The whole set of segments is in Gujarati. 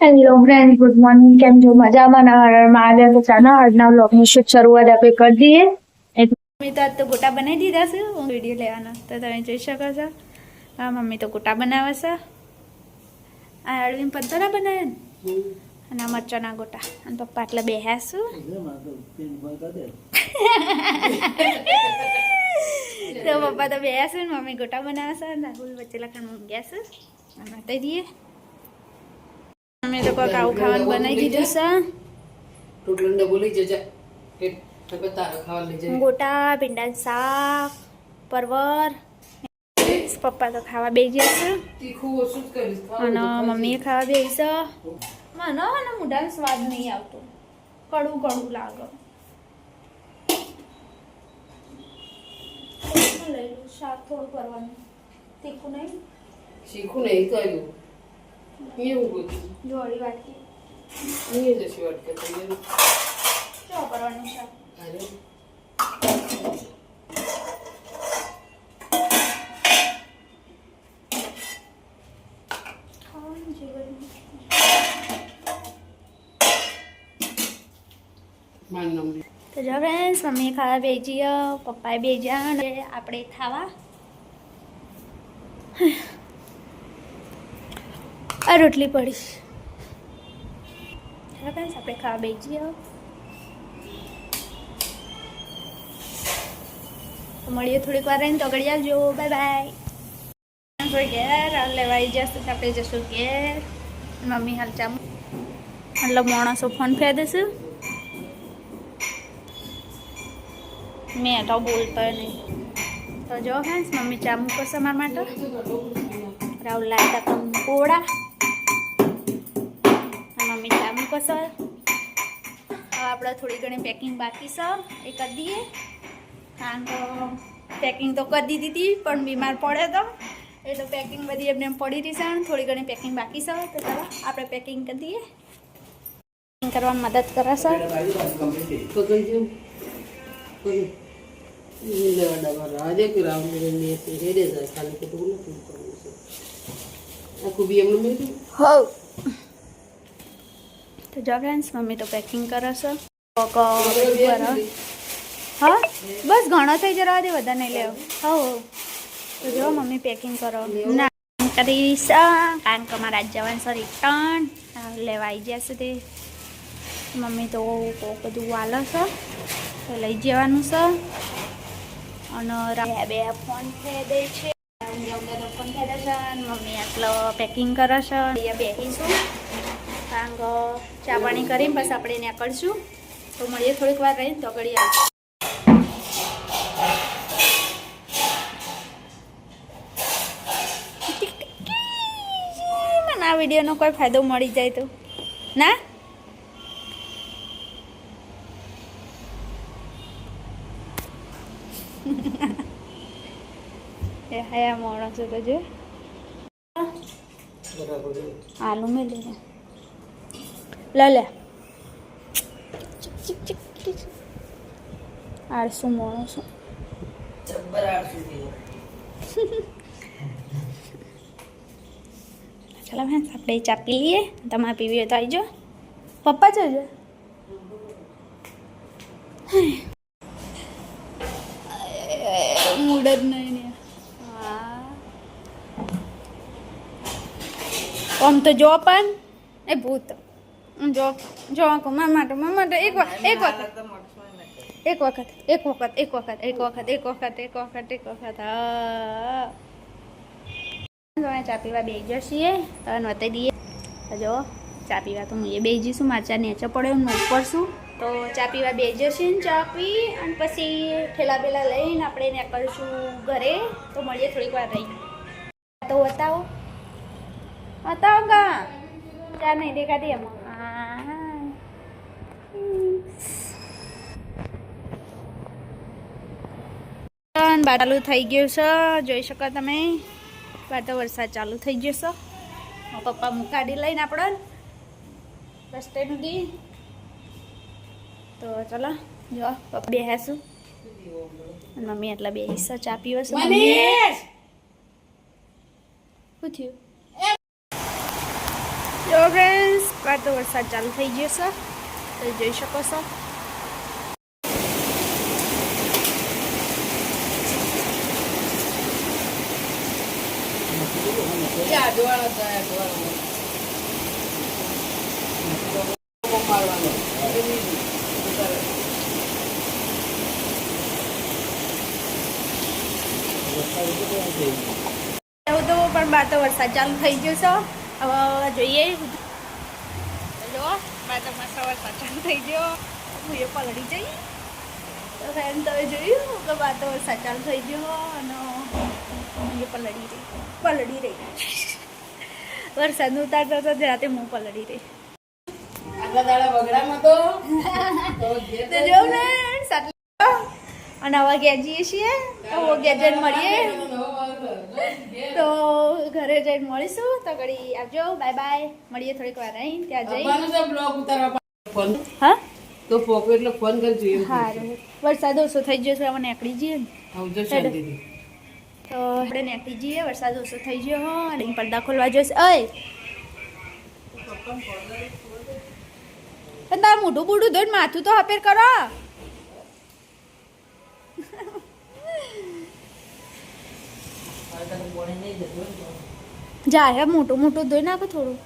Hello friend, good morning. કેમ છો? મજામાં? મહાદેવ. તો ચાલો આજના વ્લોગની શરૂઆત આપણે કરી દઈએ. મમ્મી તો ગોટા બનાવી દીધા છે. હું વિડીયો લેવાનો તો તમે જોઈ શકો છો. હા, મમ્મી તો ગોટા બનાવે છે. આ અળવીન પત્તરા બનાવે ને અને મરચાના ગોટા. અને પપ્પા એટલે બેહ્યા છું. તો પપ્પા તો બેહ્યા છે ને મમ્મી ગોટા બનાવે છે. રાહુલ વચ્ચેલા ખાન ગયા છે. માટે દઈએ અમે તો કોક આવું ખાવાનું બનાવી દીધું છે. ગોટા, ભીંડાનું શાક, પરવર. પપ્પા તો ખાવા બેસી જશે અને મમ્મીએ ખાવા બેસી છે. મને મોઢાનો સ્વાદ નહીં આવતો, કડવું કડવું લાગે. લઈ લો શાક થોડું કરવાનું. તીખું નહીં, શીખું નહીં તો આવ્યું એવું જોડી વાટકી અહીંયા જશે વાટકે તો શું કરવાનું શાક? અરે ખાવાનું છે માન નંબર તો જો ફ્રેન્ડ્સ, મમ્મીએ ખાવા બેસી, પપ્પાએ બેસ્યા અને આપણે ખાવા. આ રોટલી પડી ફ્રેન્ડ્સ, આપણે ખાવા બેસી. તો મળીએ થોડીક વાર રહીને. તો ઘડી આવજો. Bye bye. ઘેર લેવાઈ જશે તો આપણે જશું ઘેર. મમ્મી હાલ ચામુ મતલબ માણસો ફોન ફેર દેશે. મેં તો બોલતો નહીં. તો જો ફ્રેન્ડ્સ, મમ્મી ચા મૂકશે મારા માટે. રાહુલ લાવ્યા હતા પકોડા. મમ્મી ચા મૂકશે. હવે આપણે થોડી ઘણી પેકિંગ બાકી છે, એ કરી દઈએ. કારણ કે પેકિંગ તો કરી દીધી હતી પણ બીમાર પડ્યો તો એટલે પેકિંગ બધી એમને પડી રહી છે. થોડી ઘણી પેકિંગ બાકી છે તો ચાલો આપણે પેકિંગ કરી દઈએ. પેકિંગ કરવામાં મદદ કરે છે. તો જો ફ્રેન્ડ્સ, મમ્મી તો પેકિંગ કરે છે. હા બસ ઘણો થઈ જવા દે, બધા નહીં લેવો. હા તો જો મમ્મી પેકિંગ કરો ના કરીશ. કારણ કે અમારા આજ જવાનું છે રિટર્ન લેવા આવી જશે. તે મમ્મી તો બધું વાલે છે તો લઈ જવાનું છે. અને બે ફોન થઈ દે છે. ફોન થઈ દે છે. મમ્મી આટલો પેકિંગ કરે છે. અહીંયા બેસીશું કારણ કે ચા પાણી કરીને બસ આપણે નીકળશું. તો મળીએ થોડીક વાર રહીને. તો ઘડી આવશે. આ વિડીયોનો કોઈ ફાયદો મળી જાય તો ના. એ હયા માણસો તો જો આલુ મેં લે આળસું માણસો. ચાલો ફ્રેન્ડ્સ, આપણે ચા પી લઈએ. તમારે પીવી હોય તો આવી જાઓ. પપ્પા જોજો. મૂડ જ નહીં ને. હા આમ તો જો પણ એ ભૂત જો માટે એક વખત હા ચા પીવા બે જઈએ. તને વતાવી દઈએ. જો ચા પીવા તો હું એ બે જઈશું. મારા ચા નેચે પડ્યો હું ઉપર છું. તો ચા પીવા બે જશે ને ચા પી અને પછી ઠેલા પેલા લઈને આપણે નીકળશું ઘરે. તો મળીએ થોડીક વાર રહી. તો બતાવો કા ચા નહીં દેખાતી એમાં. બાર ચાલુ થઈ ગયું છે, જોઈ શકો તમે. બાર તો વરસાદ ચાલુ થઈ ગયો છે. પપ્પા મુકાડી લઈને આપણે રસ્તે સુધી. તો ચલો જો પપ્પા બેસીશું અને મમ્મી એટલા બેસી ચા પીવો છે. શું થયું? જો ફ્રેન્ડ્સ, ફ્રેન્ડ્સ બહાર તો વરસાદ ચાલુ થઈ ગયો છે તો જોઈ શકો છો. આજવાળા થાય આજવાળા મારવાનો એવું તો પણ બહાર તો વરસાદ ચાલુ થઈ ગયો છે. હવે જોઈએ જો બહાર તો મસ્ત વરસાદ ચાલુ થઈ ગયો. હું એ પલળી જઈ તો ફ્રેન્ડ તમે જોયું કે બહાર તો વરસાદ ચાલુ થઈ ગયો અને હું એ પલળી રહી વરસાદનું ઉતારતો હતો રાતે હું પલળી રહી. આટલા દાડા વગડામાં તો તો જો ને અને હવે ઘેર જઈએ છીએ તો ઘેર જઈને મળીએ તો ઘરે જઈને મળીશું તો ઘડી આવજો. Bye bye. મળીએ થોડીક વાર અહીં ત્યાં જઈ બ્લોગ ઉતારવા ફોન હા તો પોકો એટલે ફોન કરજો એમ સારું. વરસાદ ઓછો થઈ ગયો છે હવે નીકળી જઈએ ને આવજો શાંતિથી. તો આપણે નીકળી જઈએ. વરસાદ ઓછો થઈ ગયો હો અને પડદા ખોલવા જોશે. અય પણ તાર મોઢું બૂઢું ધોઈને માથું તો હપેર કરો. જાય મોટું મોટું ધોઈ નાખો થોડું.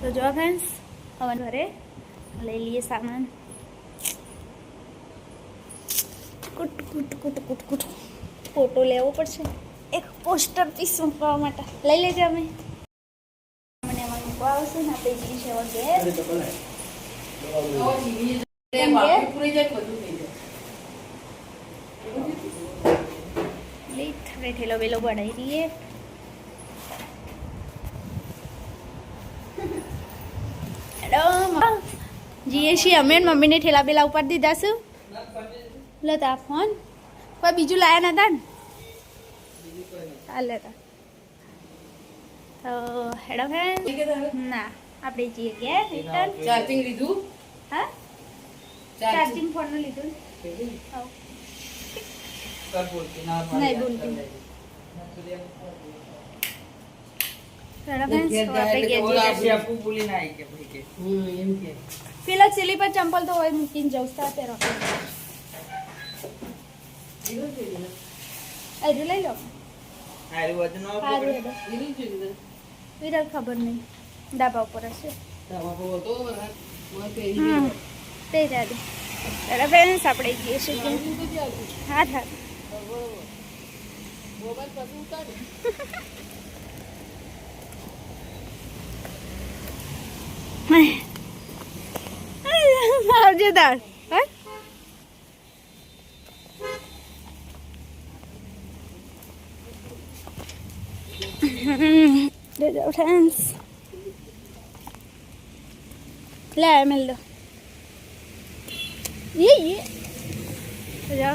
તો જો ફ્રેન્ડ્સ હવે ઘરે લઈ લઈએ સામાન. કુટ કુટ કુટ કુટ કુટ ફોટો લેવો પડશે એક પોસ્ટર પીસ મૂકવા માટે. લઈ લેજે અમે મને એમાં મૂકવા આવશે ને આપણે જઈએ છે વગેરે ઠેલો વેલો બનાવી દઈએ. જીએ છીએ અમે મમ્મીને ઠેલા બેલા ઉપર દીધા છું. લે તા ફોન કોઈ બીજું લાયા નતા ને ચાલે તા તો હેડો ફ્રેન્ડ ના આપણે જઈએ ગયા રિટર્ન. ચાર્જિંગ લીધું? હા ચાર્જિંગ ફોનનું લીધું ને. નહીં બોલતી. પેલા સિલી પર ચંપલ તો હોય મૂકીને જવું પહેરો. હજુ લઈ લો. વિરાટ ખબર નહીં ડાબા ઉપર હશે. તે દાદી ફ્રેન્ડ્સ આપણે જઈએ છીએ. હા હા આવજે તાર ફ્રેન્ડ્સ લે મેલ દો.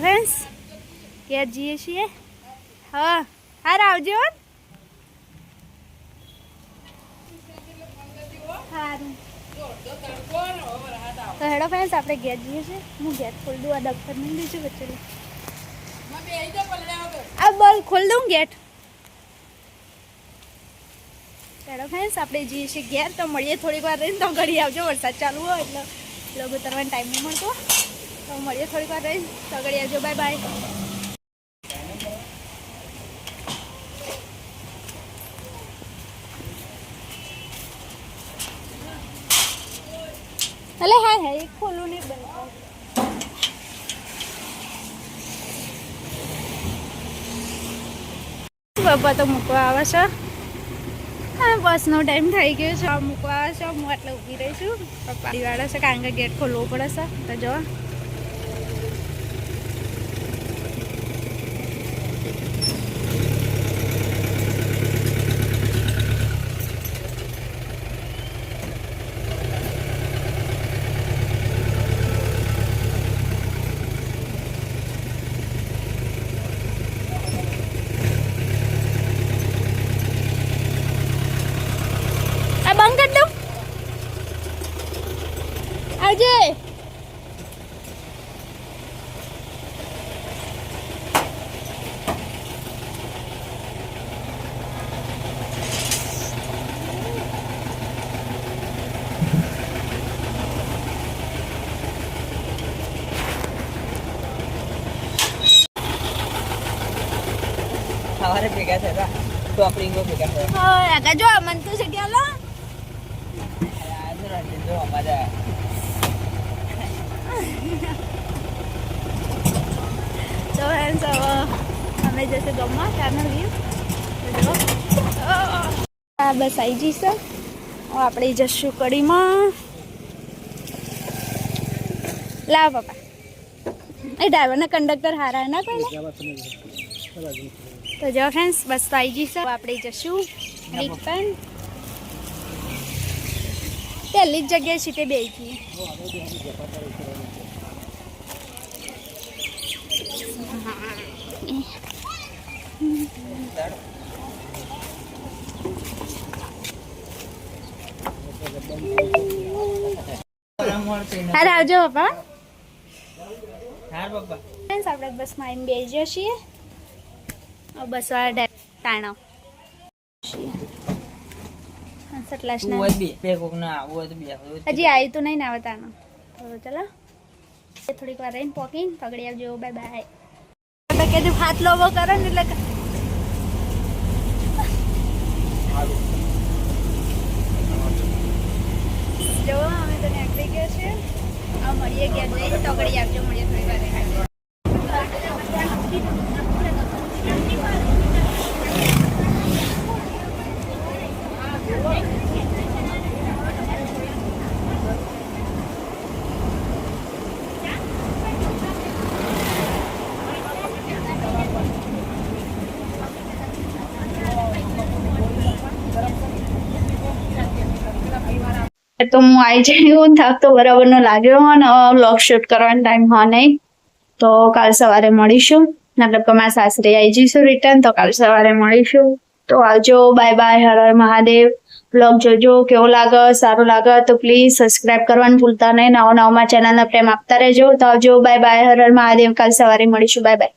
ફ્રેન્ડ્સ ક્યાં જઈએ છીએ? હા હાર આવજો. સારું તો હેડો ફ્રેન્ડ્સ આપણે ઘેર જઈએ છીએ. હું ગેટ ખોલ દઉં. આ દફતર નહીં દીધું બચ્ચે આ બોલ ખોલ દઉં ગેટ. હેડો ફ્રેન્ડ્સ આપણે જઈએ છીએ ઘેર તો મળીએ થોડીક વાર રહીને. તો ઘડી આવજો. વરસાદ ચાલુ હોય એટલે લોકો ઉતરવાનો ટાઈમ નહીં મળતો તો મળીએ થોડીક વાર રહીને. તો ઘડી આવજો. Bye bye. અલે હા હા એક ખોલું નહીં બનાવ. પપ્પા તો મૂકવા આવે છે. હા બસનો ટાઈમ થઈ ગયો છે. મૂકવા આવે છે. હું એટલે ઊભી રહી છું. પપ્પા દિવાળા છે કારણ કે ગેટ ખોલવો પડે છે. તો જો બંધ કરી દઉં. આવજે. મારે ભેગા થયા ચોપડીઓ ભેગા થયા હા આગા જો મન તો જગ્યા લો જો અમારે તો ફ્રેન્ડ્સ હવે અમે જશે ગમવા ત્યારનો વ્યૂ હા બસ આવી જઈશું હવે આપણે જશું કડીમાં લાવ પપ્પા એ ડ્રાઈવરના કંડક્ટર હારા ના પહેલા તો જો ફ્રેન્ડ્સ બસ તો આવી જઈશું આપણે જશું રિટર્ન પહેલી જ જગ્યાએ સીટે બેસી હાર આવજો પપ્પા હા પપ્પા ફ્રેન્ડ્સ આપણે બસમાં એમ બેસી છીએ બસ વાળા ટાણો સટલાસના બે કોક ના આવું હોય તો બે હજી આવી તો નહીં ને આવે તાનો તો ચલો થોડીક વાર રહીને પોકીને પગડી આવજો બાય બાય કે જો હાથ લોબો કરો ને એટલે જો અમે તો નીકળી ગયા છે આ મળીએ ક્યાં જઈને તગડી આવજો મળીએ થોડી વાર તો હું આવી જઈ થાક તો બરાબર નો લાગ્યો અને વ્લોગ શૂટ કરવાનો ટાઈમ હા નહીં તો કાલ સવારે મળીશું મતલબ કે મારા સાસરે આવી જઈશું રિટર્ન તો કાલ સવારે મળીશું તો આવજો bye by Har Har Mahadev vlog જોજો કેવો લાગે સારું લાગે તો પ્લીઝ સબસ્ક્રાઇબ કરવાનું ભૂલતા નહીં નવા નવામાં ચેનલને પ્રેમ આપતા રહેજો તો આવજો બાય બાય હર હર મહાદેવ કાલ સવારે મળીશું બાય બાય